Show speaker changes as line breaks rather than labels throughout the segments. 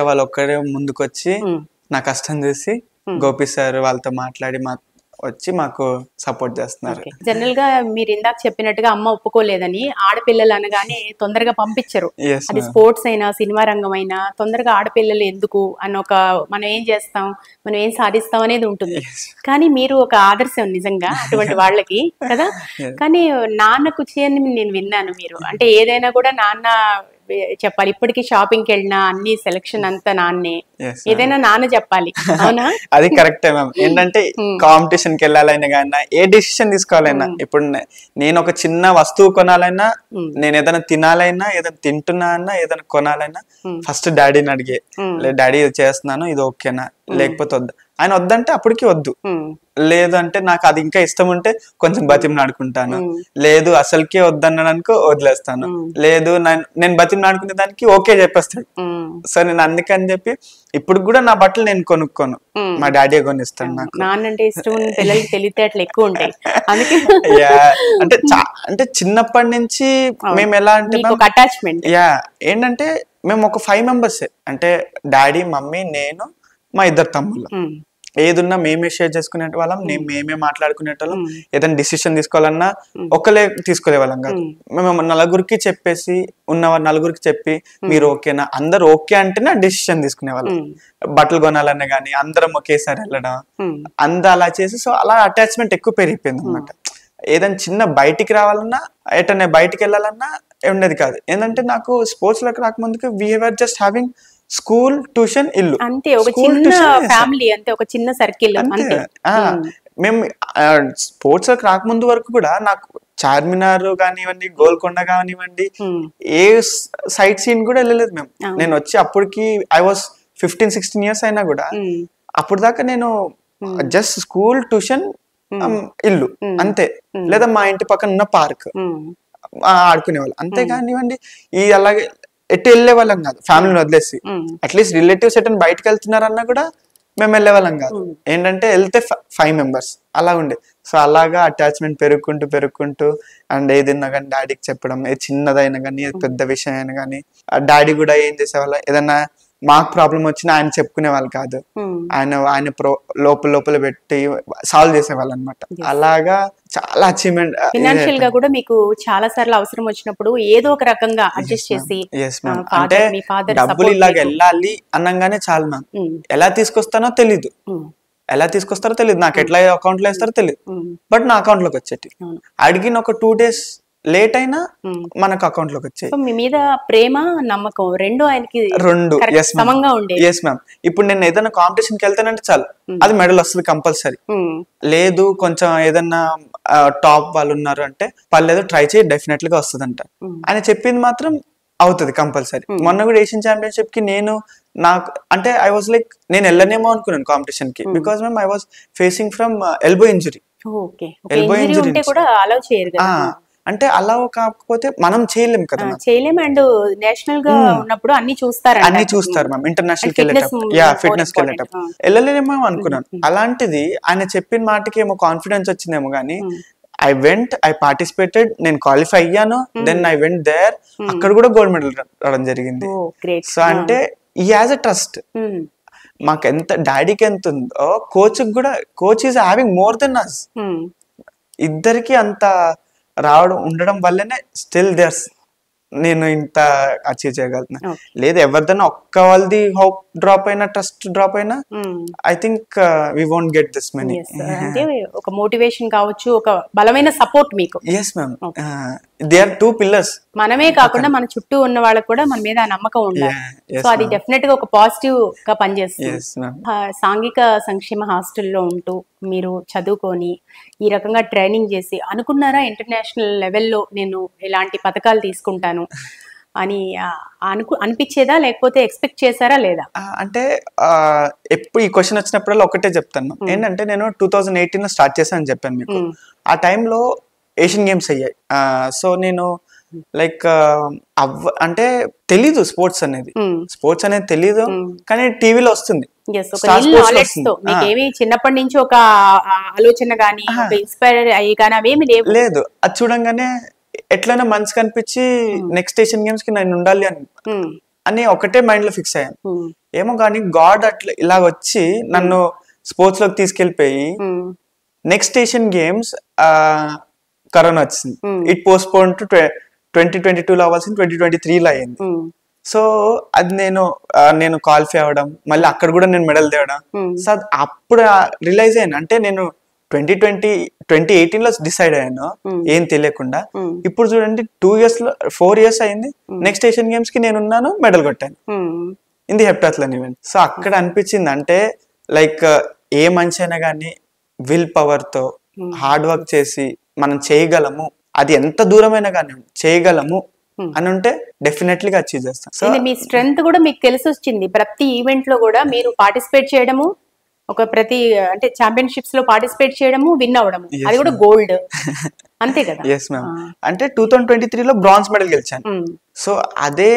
వాళ్ళు ఒక్కరే ముందుకొచ్చి నా కష్టం చూసి గోపి సార్ వాళ్ళతో మాట్లాడి వచ్చి మాకు సపోర్ట్ చేస్తున్నారు.
జనరల్ గా మీరు ఇందాక చెప్పినట్టుగా అమ్మ ఒప్పుకోలేదని, ఆడపిల్లలు అనగానే తొందరగా పంపించరు. అది స్పోర్ట్స్ అయినా సినిమా రంగం అయినా తొందరగా ఆడపిల్లలు ఎందుకు అని ఒక మనం ఏం చేస్తాం, మనం ఏం సాధిస్తాం అనేది ఉంటుంది. కానీ మీరు ఒక ఆదర్శం నిజంగా అటువంటి వాళ్ళకి కదా. కానీ నాన్నకు చేయని నేను విన్నాను మీరు, అంటే ఏదైనా కూడా నాన్న చెప్పాలి. ఇప్పటికీ షాపింగ్కి వెళ్ళినా అన్ని సెలక్షన్ అంతా నాన్నే, ఏదైనా నాన్న చెప్పాలి. అవునా?
అది కరెక్టే మ్యామ్. ఏంటంటే కాంపిటీషన్ కి వెళ్ళాలైనా కానీ ఏ డిసిషన్ తీసుకోవాలైనా, ఇప్పుడు నేను ఒక చిన్న వస్తువు కొనాలైనా, నేను ఏదైనా తినాలైనా, ఏదైనా తింటున్నా అన్నా, ఏదైనా కొనాలైనా ఫస్ట్ డాడీని అడిగే, డాడీ ఇది చేస్తున్నాను, ఇది ఓకేనా, లేకపోతే వద్దా. ఆయన వద్దంటే అప్పటికి వద్దు, లేదు అంటే నాకు అది ఇంకా ఇష్టం ఉంటే కొంచెం బతిమలాడుకుంటాను, లేదు అసలుకే వద్దనడానికి వదిలేస్తాను, లేదు నేను బతిమలాడుకునే దానికి ఓకే చెప్పేస్తాడు. సో నేను అందుకని చెప్పి ఇప్పుడు కూడా నా బట్టలు నేను కొనుక్కోను, మా డాడీ కొనిస్తాను. నాకు
నాన్నంటే ఇష్టం, పిల్లలకి తెలివితేటలు ఎక్కువ ఉంటాయి.
అంటే చిన్నప్పటి నుంచి మేము ఎలా అంటే
అటాచ్మెంట్,
ఏంటంటే మేము ఒక 5 members, అంటే డాడీ, మమ్మీ, నేను, మా 2 తమ్ముళ్ళు. ఏదున్నా మేమే షేర్ చేసుకునే వాళ్ళం, మేమే మాట్లాడుకునే వాళ్ళం. ఏదైనా డిసిషన్ తీసుకోవాలన్నా ఒకలే తీసుకోలే వాళ్ళం కాదు. మేము నలుగురికి చెప్పేసి, ఉన్న నలుగురికి చెప్పి మీరు ఓకేనా, అందరు ఓకే అంటేనే డిసిషన్ తీసుకునే వాళ్ళం. బట్టలు కొనాలన్నా కానీ అందరం ఒకేసారి వెళ్ళడం, అలా చేసి, సో అలా అటాచ్మెంట్ ఎక్కువ పెరిగిపోయింది అనమాట. ఏదైనా చిన్న బయటికి రావాలన్నా, ఎటనే బయటికి వెళ్ళాలన్నా ఉండేది కాదు. ఏంటంటే నాకు స్పోర్ట్స్ లోకి రాకముందుకు we were just having school, tuition, ఇల్లు,
అంతే. ఒక చిన్న ఫ్యామిలీ, అంతే, ఒక చిన్న సర్కిల్ అంతే.
మేము స్పోర్ట్స్ లోకి రాకముందు వరకు కూడా నాకు చార్మినార్ కానివ్వండి, గోల్కొండ కానివ్వండి, ఏ సైట్ సీన్ కూడా వెళ్ళలేదు మేము. నేను వచ్చి అప్పటికి ఐ వాస్ 15-16 years అయినా కూడా అప్పుడు దాకా నేను జస్ట్ స్కూల్, ట్యూషన్, ఇల్లు అంతే, లేదా మా ఇంటి పక్కన ఉన్న పార్క్ ఆడుకునేవాళ్ళు అంతే. కానివ్వండి ఈ అలాగే ఎటు వెళ్ళే వాళ్ళం కాదు, ఫ్యామిలీని వదిలేసి. అట్లీస్ట్ రిలేటివ్స్ ఎటైనా బయటకు వెళ్తున్నారన్నా కూడా మేము వెళ్ళే వాళ్ళం కాదు. ఏంటంటే వెళ్తే 5 members అలా ఉండే. సో అలాగా అటాచ్మెంట్ పెరుగుకుంటూ అండ్ ఏదైనా కానీ డాడీకి చెప్పడం, ఏ చిన్నదైనా కానీ, పెద్ద విషయం అయినా కానీ, డాడీ కూడా ఏం చేసేవాళ్ళ, ఏదన్నా మాకు ప్రాబ్లం వచ్చినా ఆయన చెప్పుకునే వాళ్ళు కాదు, ఆయన లోపల పెట్టి సాల్వ్ చేసేవాళ్ళు అనమాట. అలాగా చాలా అచీవ్మెంట్.
ఫైనాన్షియల్ గా కూడా మీకు చాలా సార్లు అవసరం వచ్చినప్పుడు ఏదో ఒక రకంగా అడ్జస్ట్ చేసి,
అంటే డబ్బులు ఇలాగ వెళ్ళాలి అనగానే చాలు మ్యామ్, ఎలా తీసుకొస్తారో తెలీదు, నాకు ఎట్లా అకౌంట్ లో వేస్తారో తెలియదు, బట్ నా అకౌంట్ లోకి వచ్చేటి. అడిగిన ఒక 2 days లేట్ అయినా మనకు అకౌంట్ లోకి వచ్చాయి.
మీ మీద ప్రేమ, నమ్మకం రెండు ఆయనకి సమంగా ఉండేది.
Yes ma'am. ఇప్పుడు నేను ఏదైనా కాంపిటీషన్ కి వెళ్తానంటే చాలు అది మెడల్ వస్తుంది కంపల్సరీ. లేదు కొంచెం ఏదన్నా టాప్ వాళ్ళు ఉన్నారు అంటే పర్లేదు ట్రై చేయి, డెఫినెట్లీ గా వస్తుంది అంట. ఆయన చెప్పింది మాత్రం అవుతుంది కంపల్సరీ. మొన్న కూడా ఏషియన్ ఛాంపియన్షిప్ కి నాకు అంటే ఐ వాజ్ లైక్ నేను వెళ్ళనేమో అనుకున్నాను కాంపిటీషన్ కి, because ma'am I was facing from elbow injury. అంటే అలా కాకపోతే మనం చేయలేం కదా,
చేయలేం. అండ్ నేషనల్ గా ఉన్నప్పుడు అన్ని చూస్తారు
మ్యామ్, ఇంటర్నేషనల్ కి వెళ్ళేటప్పుడు, ఫిట్నెస్ కి వెళ్ళేటప్పుడు వెళ్ళలేమో అనుకున్నాను. అలాంటిది ఆయన చెప్పిన మాటకి ఏమో కాన్ఫిడెన్స్ వచ్చిందేమో కానీ I participated, నేను క్వాలిఫై అయ్యాను, దెన్ ఐ వెంట్ దేర్, అక్కడ కూడా గోల్డ్ మెడల్ రావడం జరిగింది. సో అంటే ఈ హ్యాస్ ఎ ట్రస్ట్. మాకు ఎంత డాడీకి ఎంత ఉందో coach is having more than us. ఇద్దరికి అంత రావడం ఉండడం వల్లనే స్టిల్ దేర్స్ నేను ఇంత అచీవ్ చేయగలుగుతున్నా. లేదు ఎవరిదైనా ఒక్క వాళ్ళది హోప్ డ్రాప్ అయినా, ట్రస్ట్ డ్రాప్ అయినా, I think we won't get this money.
అంటే ఒక మోటివేషన్ కావచ్చు, ఒక బలమైన సపోర్ట్ మీకు.
yes ma'am, they are 2 pillars.
మనమే కాకుండా మన చుట్టూ ఉన్న వాళ్ళకి కూడా మన మీద నమ్మకం ఉండాలి. సో అది డెఫినెట్ గా ఒక పాజిటివ్ గా పనిచేస్తుంది. సాంఘిక సంక్షేమ హాస్టల్లో ఉంటూ మీరు చదువుకొని ఈ రకంగా ట్రైనింగ్ చేసి అనుకున్నారా ఇంటర్నేషనల్ లెవెల్లో నేను ఇలాంటి పథకాలు తీసుకుంటాను అని అనిపించేదా, లేకపోతే ఎక్స్పెక్ట్ చేశారా లేదా?
అంటే ఎప్పుడు ఈ క్వశ్చన్ వచ్చినప్పుడల్లా ఒకటే చెప్తాను, ఏంటంటే నేను 2018 స్టార్ట్ చేశాను చెప్పాను మీకు. ఆ టైంలో ఏషియన్ గేమ్స్ అయ్యాయి. సో నేను లైక్ అంటే తెలీదు స్పోర్ట్స్ అనేది తెలీదు, కానీ టీవీలో వస్తుంది.
చిన్నప్పటి నుంచి ఒక ఆలోచన గానీ ఇన్స్పైర్ అయ్యి కానీ అవేమి
లేదు. అది చూడంగానే ఎట్లైనా మనసు కనిపించి నెక్స్ట్ ఏషియన్ గేమ్స్ కి నేను ఉండాలి అని ఒకటే మైండ్ లో ఫిక్స్ అయ్యాను. ఏమో కానీ గాడ్ అట్లా ఇలా వచ్చి నన్ను స్పోర్ట్స్ లోకి తీసుకెళ్లిపోయి నెక్స్ట్ ఏషియన్ గేమ్స్ కరోనా వచ్చింది. ఇట్ పోస్ట్పోన్ టు 2022 అవ్వాల్సింది 2023 అయింది. సో అది నేను క్వాలిఫై అవ్వడం, మళ్ళీ అక్కడ కూడా నేను మెడల్ తేవడం. సో అప్పుడు రియలైజ్ అయ్యాను, అంటే నేను 2018 లో డిసైడ్ అయ్యాను ఏం తెలియకుండా. ఇప్పుడు చూడండి 4 years అయింది, నెక్స్ట్ ఏషియన్ గేమ్స్ కి నేను ఉన్నాను, మెడల్ కొట్టాను in the heptathlon event. So అక్కడ అనిపించింది, అంటే లైక్ ఏ మనిషి అయినా కానీ విల్ పవర్ తో హార్డ్ వర్క్ చేసి మనం చేయగలము, అది ఎంత దూరమైనా కానీ చేయగలము అని ఉంటే డెఫినెట్లీగా అచీవ్ చేస్తాం.
సో మీ స్ట్రెంగ్త్ కూడా మీకు తెలిసి వచ్చింది. ప్రతి ఈవెంట్ లో కూడా మీరు పార్టిసిపేట్ చేయడము, ప్రతి అంటే ఛాంపియన్షిప్స్ లో పార్టిసిపేట్ చేయడము, విన్ అవ్వడము, అది కూడా గోల్డ్, అంతే కదా?
Yes ma'am. అంటే 2023 లో బ్రాంజ్ మెడల్ గెలిచాను. సో అదే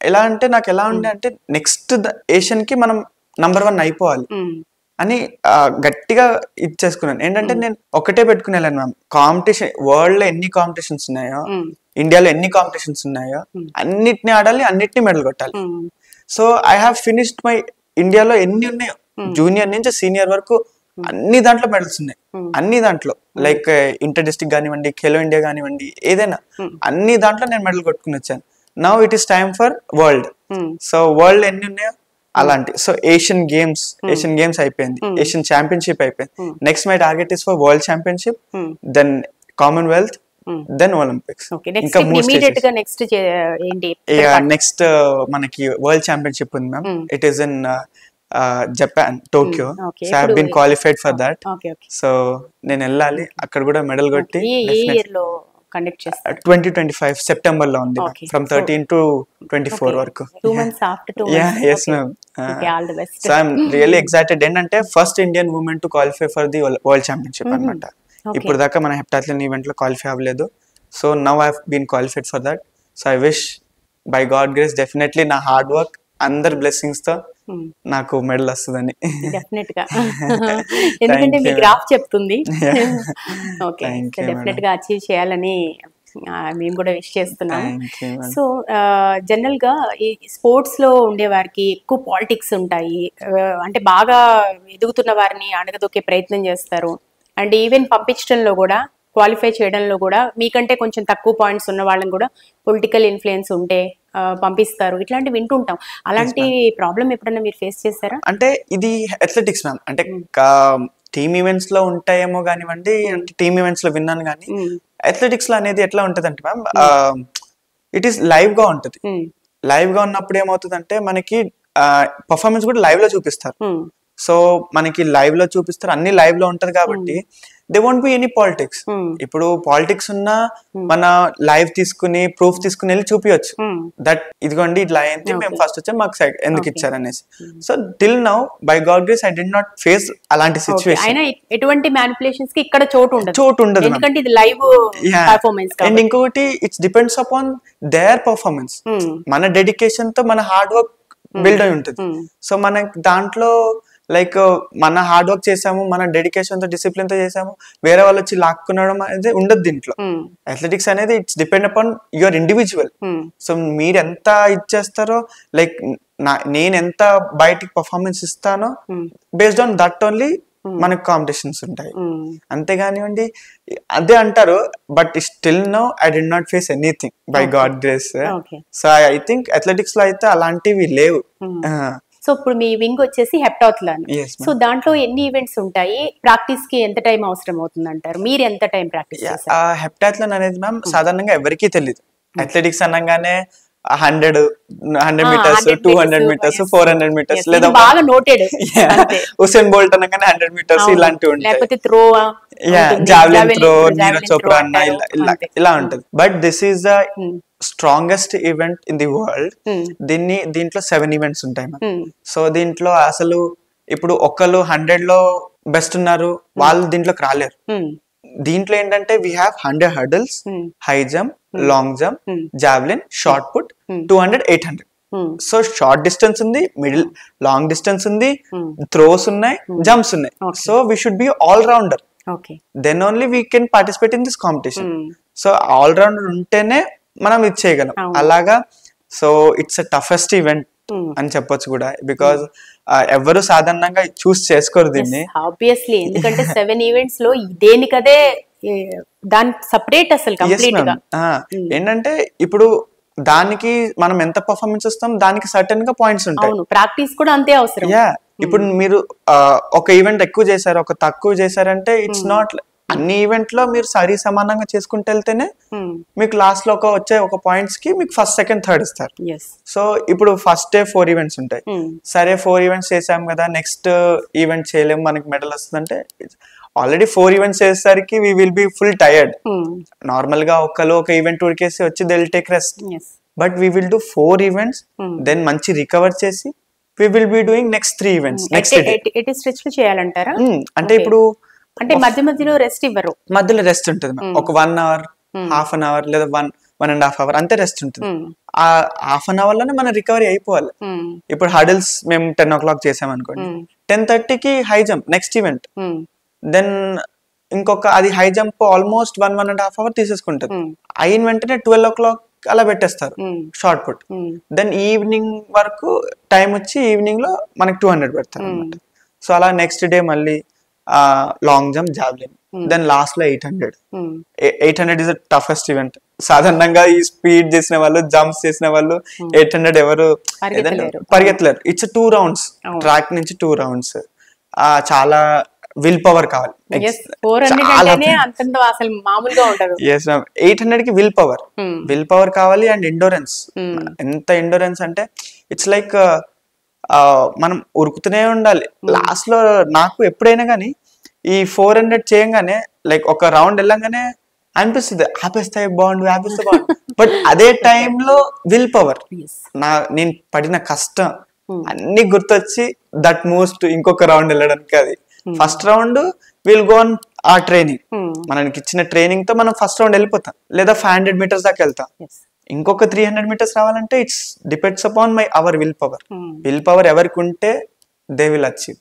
ఎలా అంటే నాకు ఎలా ఉండే అంటే నెక్స్ట్ ఏషియన్ కి మనం నంబర్ 1 అయిపోవాలి అని గట్టిగా ఇచ్చేసుకున్నాను. ఏంటంటే నేను ఒకటే పెట్టుకుని వెళ్ళాను మ్యామ్, కాంపిటీషన్ వరల్డ్ లో ఎన్ని కాంపిటీషన్స్ ఉన్నాయో, ఇండియాలో ఎన్ని కాంపిటీషన్స్ ఉన్నాయో అన్నిటిని ఆడాలి, అన్నిటిని మెడల్ కొట్టాలి. So I have finished my ఇండియాలో ఎన్ని ఉన్నాయో జూనియర్ నుంచి సీనియర్ వరకు అన్ని దాంట్లో మెడల్స్ ఉన్నాయి. అన్ని దాంట్లో లైక్ ఇంటర్ డిస్ట్రిక్ట్ కానివ్వండి, ఖేలో ఇండియా కానివ్వండి, ఏదైనా అన్ని దాంట్లో నేను మెడల్ కొట్టుకుని వచ్చాను. Now it is time for world. So world ఎన్ని ఉన్నాయో అలాంటి. సో ఏషియన్ గేమ్స్ అయిపోయింది, ఏషియన్ ఛాంపియన్షిప్ అయిపోయింది. Next my target is for world championship, then commonwealth, then Olympics. ఇంకా నెక్స్ట్ మనకి వరల్డ్ ఛాంపియన్షిప్ ఉంది ma'am. It is in Japan, Tokyo. So I have been qualified for that. So నేను వెళ్ళాలి, అక్కడ కూడా medal కొట్టి 2025 September లో ఉంది, ఫ్రమ్ 13 to 24 వరకు.
2 months after 2 months.
Yeah, yes ma'am. Okay, all the best. So I'm really excited. ఏంటంటే first Indian women to qualify for the world championship అన్నమాట. ఇప్పుడు దాకా మన హెప్టాథ్లాన్ ఈవెంట్ లో క్వాలిఫై అవ్వలేదు. So now I have been qualified for that. So I wish by God grace definitely నా hard work అందరి blessings తో నాకు మెడల్ వస్తుందని.
డెఫినెట్ గా, ఎందుకంటే మీ గ్రాఫ్ చెప్తుంది. ఓకే, డెఫినెట్ గా అచీవ్ చేయాలని మేము కూడా విష్ చేస్తున్నాం. సో జనరల్ గా ఈ స్పోర్ట్స్ లో ఉండే వారికి ఎక్కువ పాలిటిక్స్ ఉంటాయి, అంటే బాగా ఎదుగుతున్న వారిని అణగదొక్కే ప్రయత్నం చేస్తారు. అండ్ ఈవెన్ పంపించడంలో కూడా, క్వాలిఫై చేయడంలో కూడా మీకంటే కొంచెం తక్కువ పాయింట్స్ ఉన్న వాళ్ళని కూడా పొలిటికల్ ఇన్ఫ్లుయెన్స్ ఉంటే పంపిస్తారు, ఇట్లాంటివి వింటుంటాం. అలాంటి ప్రాబ్లం ఎప్పుడన్నా మీరు ఫేస్ చేశారా?
అంటే ఇది అథ్లెటిక్స్ మ్యామ్, అంటే టీమ్ ఈవెంట్స్ లో ఉంటాయేమో కానివ్వండి, అంటే టీమ్ ఈవెంట్స్ లో విన్నాను కానీ అథ్లెటిక్స్ లో అనేది ఎట్లా ఉంటది అంటే మ్యామ్, ఇట్ ఈస్ లైవ్ గా ఉంటది. లైవ్ గా ఉన్నప్పుడు ఏమవుతుంది అంటే మనకి పర్ఫార్మెన్స్ కూడా లైవ్ లో చూపిస్తారు. సో మనకి లైవ్ లో చూపిస్తారు, అన్ని లైవ్ లో ఉంటది కాబట్టి they won't be any politics. ఇప్పుడు పాలిటిక్స్ ఉన్నా మన లైవ్ తీసుకుని ప్రూఫ్ తీసుకుని వెళ్ళి చూపించచ్చు, దట్ ఇదిగోండి ఇట్లా అయింది, మేము ఫస్ట్ వచ్చాం, మాకు ఎందుకు ఇచ్చారు అనేసి. So till now by God grace I did not face అలాంటి సిచ్యువేషన్.
ఎటువంటి మ్యానిపులేషన్స్ కి ఇక్కడ చోటు ఉండదు, ఎందుకంటే ఇది లైవ్ పర్ఫార్మెన్స్.
అండ్ ఇంకొకటి it's depends upon there performance. మన డెడికేషన్ తో మన హార్డ్ వర్క్ బిల్డ్ అయి ఉంటుంది. సో మనకి దాంట్లో లైక్ మన హార్డ్ వర్క్ చేసాము, మన డెడికేషన్ తో డిసిప్లిన్ తో చేసాము, వేరే వాళ్ళు వచ్చి లాక్కునడం అనేది ఉండదు దీంట్లో. అథ్లెటిక్స్ అనేది it's depend upon your individual. So మీరు ఎంత ఇచ్చేస్తారో, లైక్ నేను ఎంత బయటికి పర్ఫార్మెన్స్ ఇస్తానో బేస్డ్ ఆన్ దట్ ఓన్లీ మనకు కాంపిటీషన్స్ ఉంటాయి. అంతేగానివ్వండి అదే అంటారు, but still no I did not face anything by God grace. So I think athletics లో అయితే అలాంటివి లేవు.
సో ఇప్పుడు మీ వింగ్ వచ్చేసి హెప్టాథ్లాన్. సో దాంట్లో ఎన్ని ఈవెంట్స్ ఉంటాయి, ప్రాక్టీస్ కి ఎంత టైం అవసరం అవుతుంది అంటారు? మీరు ఎంత టైం ప్రాక్టీస్ చేస్తారు?
హెప్టాథ్లాన్ అనేది మ్యామ్ సాధారణంగా ఎవరికీ తెలియదు. అథ్లెటిక్స్ అనగానే 100 meters, 200 meters, 400 meters, లేదా
బాగా నోటెడ్
ఉసేన్ బోల్ట్ అనగానే 100 meters ఇలాంటివి ఉంటాయి,
లేకపోతే throw,
javelin throw, Neeraj Chopra అన్న ఇలా ఉంటది. But this is the strongest event in the world. దీంట్లో 7 ఈవెంట్స్ ఉంటాయి. సో దీంట్లో అసలు ఇప్పుడు ఒకళ్ళు 100 లో బెస్ట్ ఉన్నారు, వాళ్ళు దీంట్లోకి రాలేరు. దీంట్లో ఏంటంటే we have 100 hurdles, high jump, long jump, javelin, shot put, 200, 800. So short distance ఉంది, మిడిల్ లాంగ్ డిస్టెన్స్ ఉంది, త్రోస్ ఉన్నాయి, జంప్స్ ఉన్నాయి. So we should be all rounder, then only we can participate in this competition. So all rounder ఉంటేనే మనం ఇది చేయగలం అలాగా. So it's a toughest event అని చెప్పొచ్చు కూడా, బికాజ్ ఎవరు సాధారణంగా చూస్ చేసుకోరు దీన్ని.
ఆబ్వియస్లీ, ఎందుకంటే 7 ఈవెంట్స్ లో దేనికదే దాని సపరేట్ అసలు కంప్లీట్ గా.
ఏంటంటే ఇప్పుడు దానికి మనం ఎంత పర్ఫార్మెన్స్ ఇస్తాం దానికి సర్టెన్ గా పాయింట్స్ ఉంటాయి.
ప్రాక్టీస్ కూడా అంతే అవసరం.
ఇప్పుడు మీరు ఒక ఈవెంట్ ఎక్కువ చేశారు, ఒక తక్కువ చేశారంటే ఇట్స్ నాట్, అన్ని ఈవెంట్ లో మీరు సరి సమానంగా చేసుకుంటూ వెళ్తేనే మీకు లాస్ట్ లో వచ్చే ఒక పాయింట్స్ కి మీకు ఫస్ట్ సెకండ్ థర్డ్ ఇస్తారు. సో ఇప్పుడు ఫస్ట్ డే 4 ఈవెంట్స్ ఉంటాయి, సరే 4 ఈవెంట్స్ చేసాం కదా, నెక్స్ట్ ఈవెంట్ చేయలేము మనకి మెడల్ వస్తుందంటే, ఆల్రెడీ 4 ఈవెంట్స్ చేసేసరికి we will be full tired. Normal గా ఒక ఈవెంట్ ఉడికేసి వచ్చి they will take rest, but we will do 4 events, then మంచి రికవర్ చేసి we will be doing next 3 events next day.
it is stretch చేయాలంటారా?
అంటే ఇప్పుడు
అంటే మధ్య మధ్యలో రెస్ట్ ఇవ్వరు,
మధ్యలో రెస్ట్ ఉంటుంది. ఒక 1 hour, హాఫ్ అన్ అవర్ లేదా 1.5 hours అంతే రెస్ట్ ఉంటుంది. ఆ హాఫ్ అన్ అవర్ లోనే మన రికవరీ అయిపోవాలి. ఇప్పుడు హడిల్స్ మేము 10 o'clock చేసాం అనుకోండి, 10:30కి high jump next event, then ఇంకొక అది హై జంప్ ఆల్మోస్ట్ 1.5 hours తీసేసుకుంటుంది. అయిన వెంటనే 12 o'clock అలా పెట్టేస్తారు షార్ట్ పుట్. దెన్ ఈవినింగ్ వరకు టైం వచ్చి ఈవినింగ్ లో మనకి 200 పెడతారు అనమాట. సో అలా నెక్స్ట్ డే మళ్ళీ long jump, javelin, then last లో 800. 800 ఇస్ ద టఫెస్ట్ ఈవెంట్. సాధారణంగా ఈ స్పీడ్ చేసిన వాళ్ళు, జంప్స్ చేసిన వాళ్ళు 800 ఎవరు పరిగెత్తలేరు. ఇట్స్ 2 rounds, ట్రాక్ నుంచి 2 rounds. చాలా విల్ పవర్ కావాలి. 800 కి విల్ పవర్ కావాలి అండ్ ఎండోరెన్స్. ఎంత ఎండోరెన్స్ అంటే ఇట్స్ లైక్ మనం ఉరుకుతూనే ఉండాలి. లాస్ట్ లో నాకు ఎప్పుడైనా కానీ ఈ 400 చేయంగానే లైక్ ఒక రౌండ్ వెళ్ళంగానే అనిపిస్తుంది ఆపేస్తాయి బాగుండు, బట్ అదే టైంలో విల్ పవర్, నేను పడిన కష్టం అన్ని గుర్తొచ్చి దట్ మూవ్స్ టు ఇంకొక రౌండ్ వెళ్ళడానికి. అది first round will go on ఆ ట్రైనింగ్, మనకి ఇచ్చిన ట్రైనింగ్ తో మనం ఫస్ట్ రౌండ్ వెళ్ళిపోతాం, లేదా 500 meters దాకా వెళ్తాం. ఇంకొక 300 meters రావాలంటే it's depends upon our will power. Will power ఎవరికి ఉంటే దే విల్ అచీవ్.